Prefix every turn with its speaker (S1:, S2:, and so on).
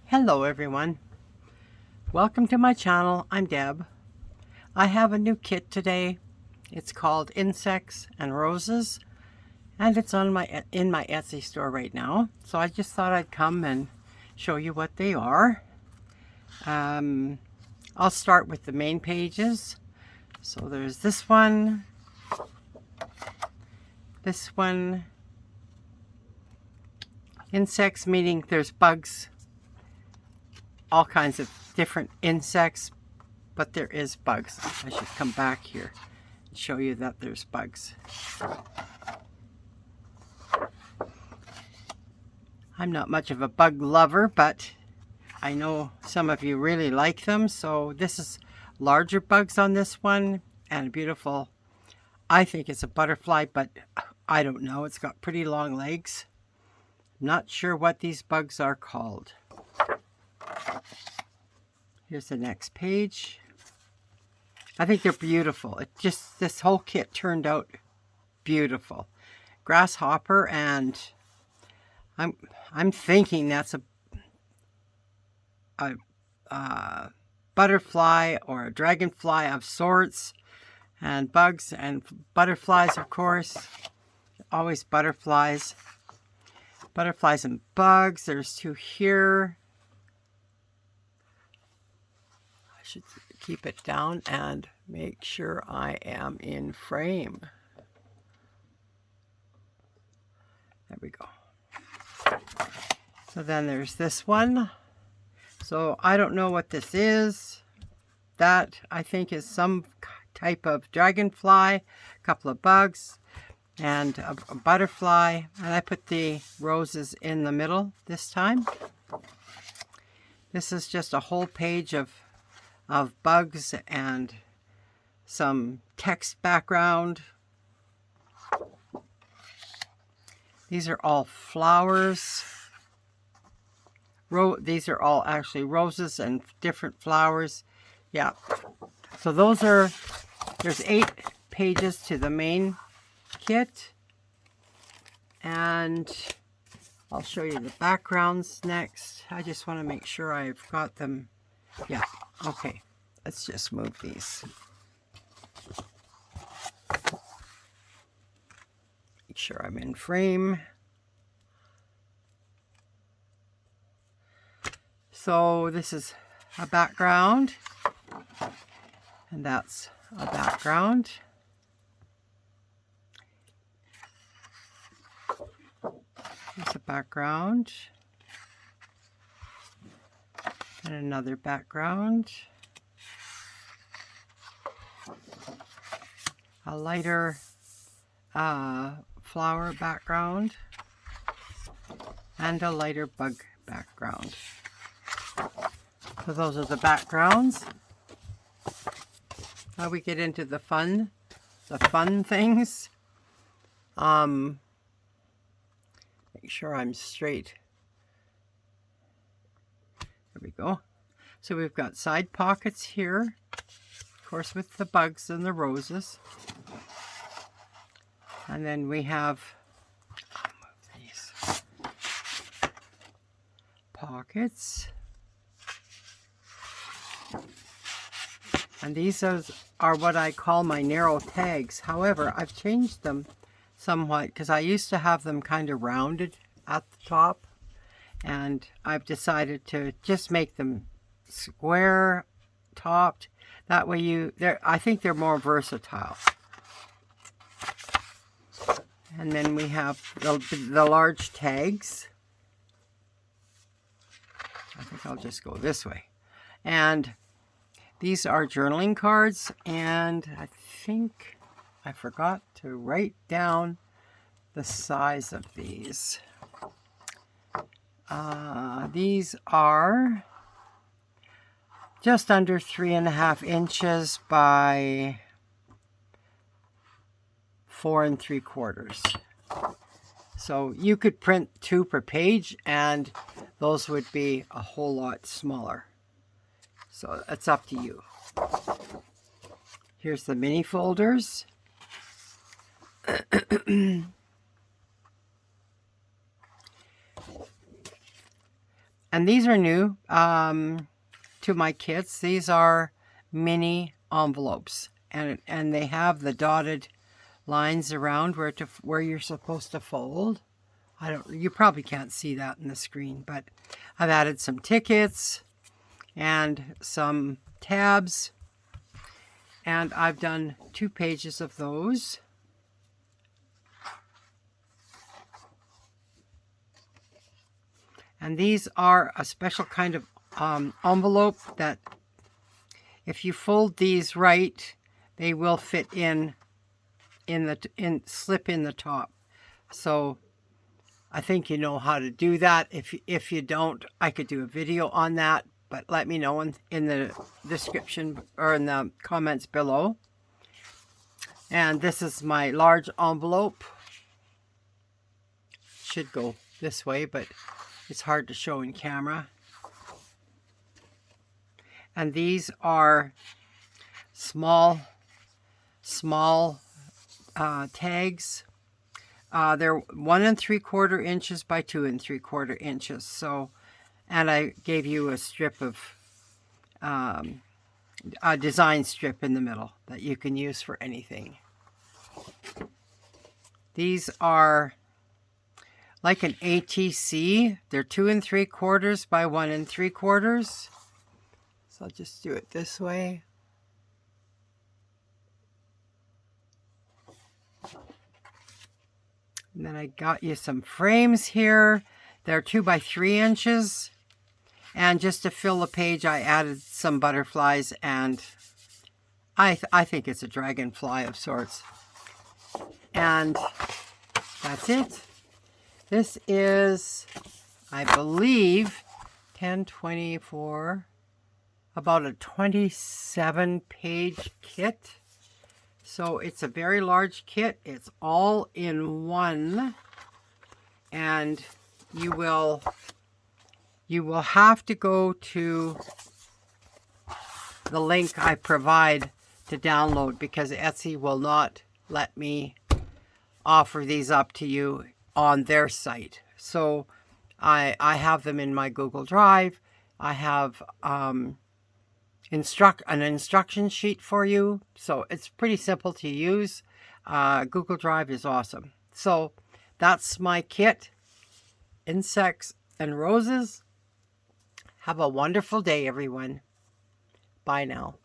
S1: Hello everyone, welcome to my channel. I'm Deb. I have a new kit today. It's called Insects and Roses, and it's in my Etsy store right now. So I just thought I'd come and show you what they are. I'll start with the main pages. So there's this one, insects, meaning there's bugs, all kinds of different insects, but there is bugs. I should come back here and show you that there's bugs. I'm not much of a bug lover, but I know some of you really like them. So this is larger bugs on this one, and a beautiful, I think it's a butterfly, but I don't know. It's got pretty long legs. I'm not sure what these bugs are called. Here's the next page. I think they're beautiful. This whole kit turned out beautiful. Grasshopper, and I'm thinking that's a butterfly or a dragonfly of sorts, and bugs and butterflies, of course. Always butterflies. Butterflies and bugs. There's two here. I should keep it down and make sure I am in frame. There we go. So then there's this one. So I don't know what this is. That I think is some type of dragonfly, a couple of bugs, and a butterfly. And I put the roses in the middle this time. This is just a whole page of bugs and some text background. These are all flowers. These are all actually roses and different flowers. Yeah. So there's 8 pages to the main kit. And I'll show you the backgrounds next. I just want to make sure I've got them. Yeah. Okay. Let's just move these. Make sure I'm in frame. So this is a background, and that's a background. There's a background, and another background. A lighter flower background, and a lighter bug background. So those are the backgrounds. Now we get into the fun things. Make sure I'm straight. There we go. So we've got side pockets here, of course, with the bugs and the roses. And then we have these pockets. And these are what I call my narrow tags. However, I've changed them somewhat because I used to have them kind of rounded at the top. And I've decided to just make them square topped. That way I think they're more versatile. And then we have the large tags. I think I'll just go this way. And these are journaling cards, and I think I forgot to write down the size of these. These are just under 3.5 inches by 4 3/4. So you could print 2 per page, and those would be a whole lot smaller. So it's up to you. Here's the mini folders. And these are new to my kits. These are mini envelopes, and they have the dotted lines around where you're supposed to fold. You probably can't see that in the screen, but I've added some tickets and some tabs, and I've done 2 pages of those. And these are a special kind of envelope that if you fold these right, they will fit slip in the top. So I think you know how to do that. If you don't, I could do a video on that, but let me know in the description or in the comments below. And this is my large envelope. Should go this way, but it's hard to show in camera. And these are small tags. They're 1 3/4 inches by 2 3/4 inches. So, and I gave you a strip of a design strip in the middle that you can use for anything. These are like an ATC. They're 2 3/4 by 1 3/4. So I'll just do it this way. And then I got you some frames here. They're 2 by 3 inches. And just to fill the page, I added some butterflies, and I think it's a dragonfly of sorts. And that's it. This is, I believe, 10, 24, about a 27-page kit. So it's a very large kit. It's all in one, and you will have to go to the link I provide to download, because Etsy will not let me offer these up to you on their site. So I have them in my Google Drive. I have an instruction sheet for you, so it's pretty simple to use. Google Drive is awesome. So that's my kit, Insects and Roses. Have a wonderful day, everyone. Bye now.